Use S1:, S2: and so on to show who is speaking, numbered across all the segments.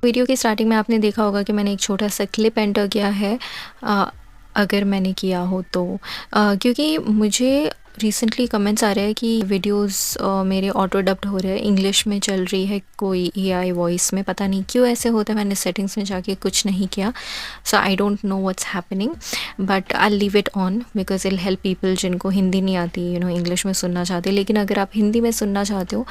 S1: Video की starting में आपने देखा होगा कि मैंने एक छोटा सा क्लिप एंटर किया है, अगर मैंने किया हो तो, क्योंकि मुझे रिसेंटली कमेंट्स आ रहे हैं कि वीडियोस मेरे ऑटो डब्ड हो रहे हैं, इंग्लिश में चल रही है कोई एआई वॉइस में, पता नहीं क्यों ऐसे होता है। मैंने सेटिंग्स में जाके कुछ नहीं किया, so I don't know what's happening, but I leave it on because I'll help people जिनको हिंदी नहीं आती, इंग्लिश में सुनना चाहते। लेकिन अगर आप हिंदी में सुनना चाहते हो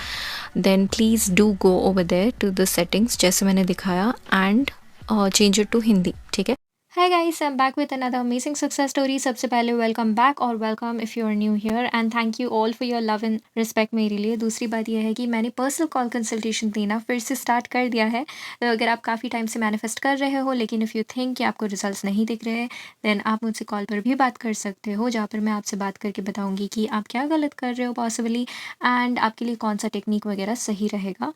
S1: then please do go over there to the settings जैसे मैंने दिखाया and change it to Hindi, ठीक है। Hi guys, I'm back with another amazing success story. सबसे पहले वेलकम बैक और welcome if you are new here and thank you all for your love and respect मेरे लिए। दूसरी बात यह है कि मैंने पर्सनल कॉल कंसल्टेशन देना फिर से स्टार्ट कर दिया है। तो अगर आप काफ़ी टाइम से मैनिफेस्ट कर रहे हो लेकिन इफ़ यू थिंक कि आपको रिजल्ट्स नहीं दिख रहे हैं देन आप मुझसे कॉल पर भी बात कर सकते हो, जहाँ पर मैं आपसे बात करके बताऊँगी कि आप क्या गलत कर रहे हो पॉसिबली एंड आपके लिए कौन सा टेक्निक वगैरह सही रहेगा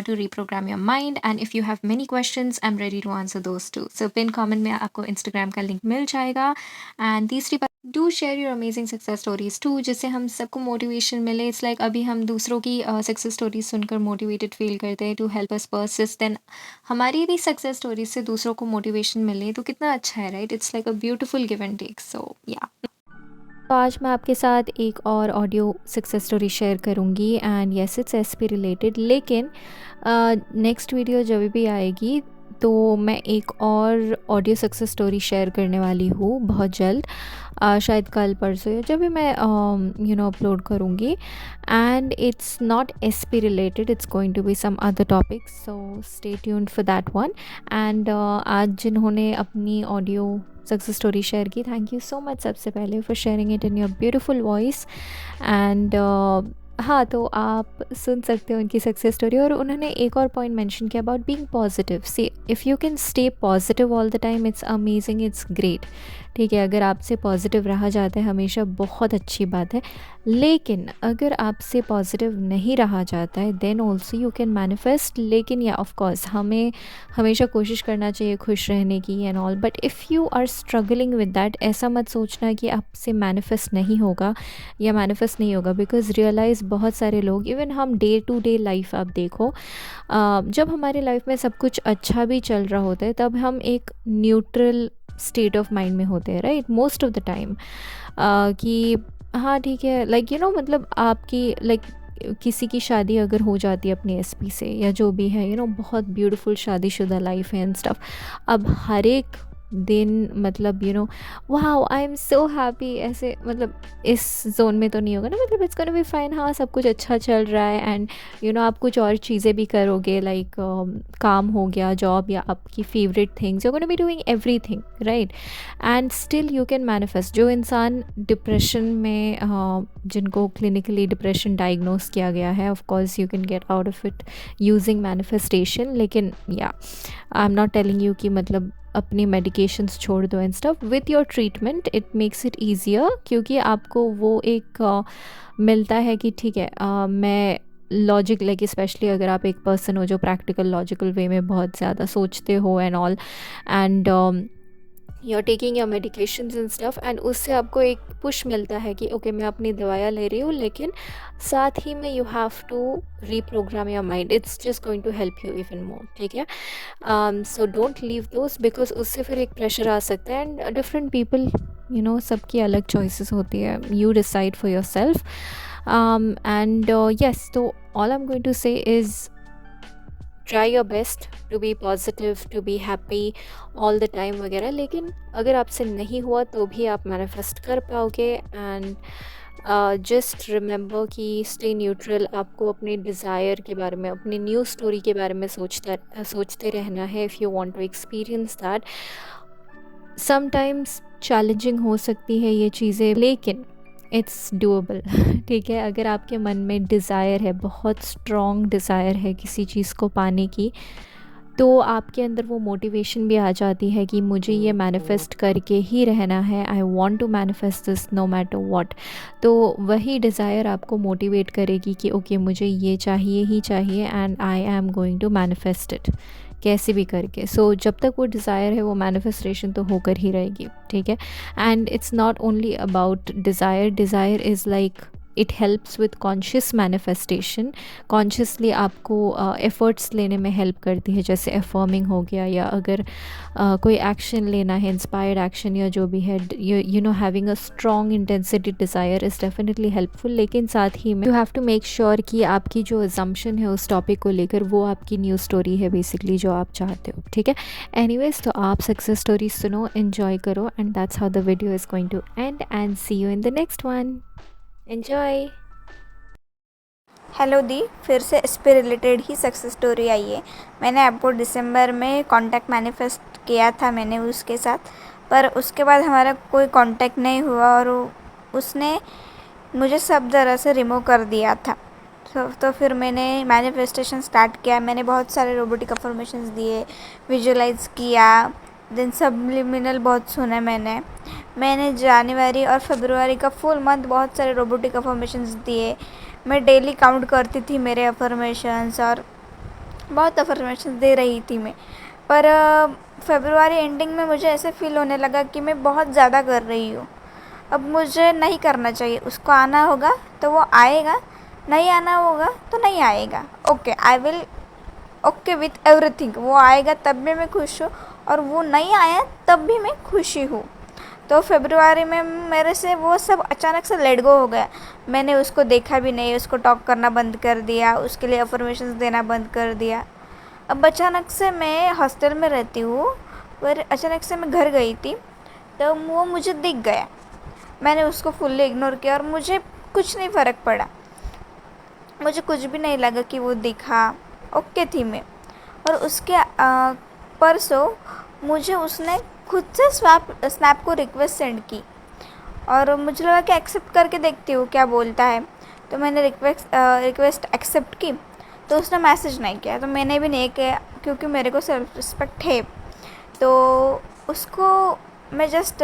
S1: to reprogram your mind. And if you have many questions I am ready to answer those too. So pin comment में आपको इंस्टाग्राम का लिंक मिल जाएगा। एंड तीसरी बात, do share your amazing success stories too, जिससे हम सबको मोटिवेशन मिले। इट्स लाइक अभी हम दूसरों की सक्सेस स्टोरीज सुनकर मोटिवेटेड फील करते हैं to help us persist, then हमारी भी सक्सेस स्टोरीज से दूसरों को मोटिवेशन मिले तो कितना अच्छा है, right? It's like a beautiful give and take. So yeah, तो आज मैं आपके साथ एक और ऑडियो सक्सेस स्टोरी शेयर करूंगी and yes it's SP related, लेकिन नेक्स्ट वीडियो जब भी आएगी तो मैं एक और ऑडियो सक्सेस स्टोरी शेयर करने वाली हूँ बहुत जल्द, शायद कल परसों या जब भी मैं अपलोड करूँगी। And it's not SP related, it's going to be some other topic, so stay tuned for that one. And आज जिन्होंने अपनी ऑडियो सक्सेस स्टोरी शेयर की, थैंक यू सो मच सबसे पहले for sharing it in your beautiful voice. And हाँ, तो आप सुन सकते हो उनकी सक्सेस स्टोरी। और उन्होंने एक और पॉइंट मेंशन किया about being positive. See, if you can stay positive all the time it's amazing, it's great, ठीक है। अगर आपसे पॉजिटिव रहा जाता है हमेशा बहुत अच्छी बात है, लेकिन अगर आपसे पॉजिटिव नहीं रहा जाता है then also you can manifest. लेकिन या ऑफ कोर्स हमें हमेशा कोशिश करना चाहिए खुश रहने की and all, but if you are struggling with that, ऐसा मत सोचना कि आपसे मैनिफेस्ट नहीं होगा या मैनिफेस्ट नहीं होगा, बिकॉज रियलाइज़ बहुत सारे लोग, इवन हम डे टू डे लाइफ आप देखो, जब हमारे लाइफ में सब कुछ अच्छा भी चल रहा होता है तब हम एक न्यूट्रल स्टेट ऑफ माइंड में होते हैं, right, most of the time, कि हाँ ठीक है, लाइक मतलब आपकी किसी की शादी अगर हो जाती है अपनी एसपी से या जो भी है, बहुत ब्यूटीफुल शादीशुदा लाइफ है एंड स्टफ, अब हर एक दिन मतलब wow I am so happy, ऐसे मतलब इस जोन में तो नहीं होगा ना, मतलब इट्स गोना बी फाइन, हाँ सब कुछ अच्छा चल रहा है एंड आप कुछ और चीज़ें भी करोगे, लाइक काम हो गया, जॉब या आपकी favourite things, you gonna be doing everything, right, and still you can manifest. जो इंसान डिप्रेशन में जिनको क्लिनिकली डिप्रेशन डायग्नोस किया गया है, of course you can get out of it using manifestation, लेकिन या I am not telling you कि मतलब अपनी मेडिकेशंस छोड़ दो and stuff. With your treatment it makes it easier, क्योंकि आपको वो एक मिलता है कि ठीक है, मैं लॉजिक, लाइक स्पेशली अगर आप एक पर्सन हो जो प्रैक्टिकल लॉजिकल वे में बहुत ज़्यादा सोचते हो and all, and you are taking your medications and stuff, and उससे आपको एक पुश मिलता है कि ओके मैं अपनी दवाइयाँ ले रही हूँ, लेकिन साथ ही में you have to reprogram your mind, it's just going to help you even more, ठीक है। So don't leave those, because उससे फिर एक प्रेशर आ सकता है एंड डिफरेंट पीपल, सबकी अलग चॉइसेस होती है, you decide for yourself. And yes, तो all I am going to say is try your best to be positive, to be happy all the time वगैरह, लेकिन अगर आपसे नहीं हुआ तो भी आप मैनिफेस्ट कर पाओगे। एंड जस्ट रिमेंबर कि स्टे न्यूट्रल, आपको अपने डिज़ायर के बारे में, अपनी न्यू स्टोरी के बारे में सोचते रहना है if you want to experience that. Sometimes challenging हो सकती है ये चीज़ें, लेकिन इट्स डूएबल, ठीक है। अगर आपके मन में डिज़ायर है, बहुत स्ट्रॉन्ग डिज़ायर है किसी चीज़ को पाने की, तो आपके अंदर वो मोटिवेशन भी आ जाती है कि मुझे ये मैनिफेस्ट करके ही रहना है, I want to manifest this no matter what. तो वही डिज़ायर आपको मोटिवेट करेगी कि ओके मुझे ये चाहिए ही चाहिए and I am going to manifest it, कैसे भी करके। सो जब तक वो डिज़ायर है वो मैनिफेस्टेशन तो होकर ही रहेगी, ठीक है। And it's not only about desire, desire is like it helps with conscious manifestation. Consciously आपको एफ़र्ट्स लेने में हेल्प करती है, जैसे अफर्मिंग हो गया, या अगर कोई एक्शन लेना है, इंस्पायर्ड एक्शन या जो भी है, you know having a strong intensity desire is definitely helpful. लेकिन साथ ही में you have to make sure कि आपकी जो अजम्पशन है उस टॉपिक को लेकर वो आपकी न्यूज़ स्टोरी है बेसिकली जो आप चाहते हो, ठीक है। एनीवेज, तो आप सक्सेस स्टोरी सुनो, एन्जॉय करो, and that's how the video is going to end, and see you in the next one. Enjoy.
S2: Hello दी, फिर से इस पे रिलेटेड ही सक्सेस स्टोरी आई है। मैंने आपको दिसंबर में कांटेक्ट मैनिफेस्ट किया था मैंने उसके साथ, पर उसके बाद हमारा कोई कांटेक्ट नहीं हुआ और उसने मुझे सब तरह से रिमूव कर दिया था। तो फिर मैंने मैनिफेस्टेशन स्टार्ट किया। मैंने बहुत सारे रोबोटिक अफर्मेशंस दिए, विजुअलाइज किया, देन सबलिमिनल बहुत सुने मैंने जनवरी और फरवरी का फुल मंथ बहुत सारे रोबोटिक अफर्मेशंस दिए। मैं डेली काउंट करती थी मेरे अफर्मेशंस और बहुत अफर्मेशंस दे रही थी मैं। पर फरवरी एंडिंग में मुझे ऐसे फील होने लगा कि मैं बहुत ज़्यादा कर रही हूँ। अब मुझे नहीं करना चाहिए। उसको आना होगा तो वो आएगा, नहीं आना होगा तो नहीं आएगा। Okay, I will okay with everything. वो आएगा तब भी मैं खुश हूँ और वो नहीं आया तब भी मैं खुशी हूँ। तो फरवरी में मेरे से वो सब अचानक से लेट गो हो गया। मैंने उसको देखा भी नहीं, उसको टॉक करना बंद कर दिया, उसके लिए अफर्मेशंस देना बंद कर दिया। अब अचानक से मैं हॉस्टल में रहती हूँ, पर अचानक से मैं घर गई थी तो वो मुझे दिख गया। मैंने उसको फुल्ली इग्नोर किया और मुझे कुछ नहीं फ़र्क पड़ा। मुझे कुछ भी नहीं लगा कि वो दिखा, ओके थी मैं। और उसके परसों मुझे उसने खुद से स्नैप को रिक्वेस्ट सेंड की और मुझे लगा कि एक्सेप्ट करके देखती हूँ क्या बोलता है। तो मैंने रिक्वेस्ट एक्सेप्ट की तो उसने मैसेज नहीं किया, तो मैंने भी नहीं किया क्योंकि मेरे को सेल्फ रिस्पेक्ट है। तो उसको मैं जस्ट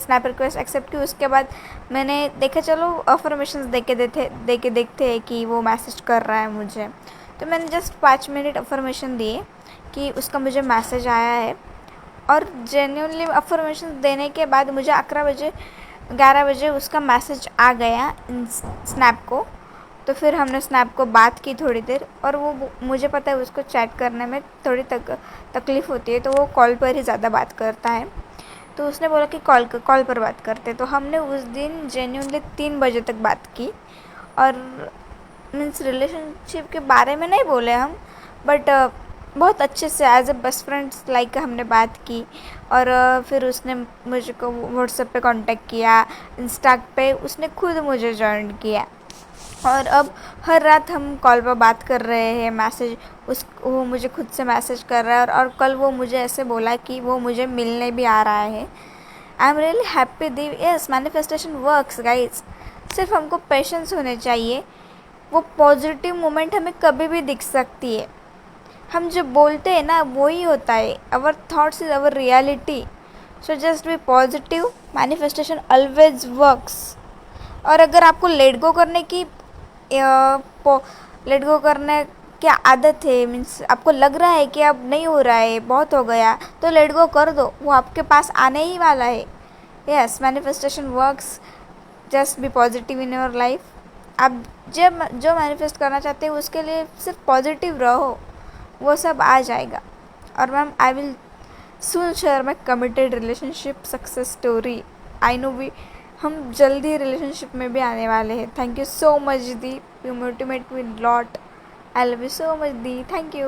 S2: स्नैप रिक्वेस्ट एक्सेप्ट की। उसके बाद मैंने देखा चलो अफर्मेशंस देके देखते हैं कि वो मैसेज कर रहा है मुझे। तो मैंने जस्ट 5 मिनट अफर्मेशन दिए कि उसका मुझे मैसेज आया है। और जेन्युइनली अफर्मेशन देने के बाद मुझे 11 बजे उसका मैसेज आ गया स्नैप को। तो फिर हमने स्नैप को बात की थोड़ी देर, और वो मुझे पता है उसको चैट करने में थोड़ी तकलीफ़ होती है, तो वो कॉल पर ही ज़्यादा बात करता है। तो उसने बोला कि कॉल पर बात करते। तो हमने उस दिन जेन्युइनली 3 बजे तक बात की। और मीन्स रिलेशनशिप के बारे में नहीं बोले हम, बट बहुत अच्छे से as a best friends like हमने बात की। और फिर उसने मुझे को व्हाट्सएप पे कांटेक्ट किया, इंस्टा पे उसने खुद मुझे जॉइन किया। और अब हर रात हम कॉल पर बात कर रहे हैं। वो मुझे खुद से मैसेज कर रहा है और कल वो मुझे ऐसे बोला कि वो मुझे मिलने भी आ रहा है। I am really happy the. Yes, manifestation works guys. सिर्फ हमको पेशेंस होने चाहिए। वो पॉजिटिव मोमेंट हमें कभी भी दिख सकती है। हम जो बोलते हैं ना वही होता है। Our thoughts is our reality. So just be positive, manifestation always works. और अगर आपको लेट गो करने की आदत है, मीन्स आपको लग रहा है कि अब नहीं हो रहा है, बहुत हो गया, तो लेट गो कर दो, वो आपके पास आने ही वाला है। Yes, manifestation works. Just be positive in your life. आप जब जो मैनिफेस्ट करना चाहते हो उसके लिए सिर्फ पॉजिटिव रहो, वो सब आ जाएगा। और ma'am, I will soon share my committed relationship success story. I know भी हम जल्दी रिलेशनशिप में भी आने वाले हैं। Thank you so much the, you motivate me lot. I love you so much the, thank you.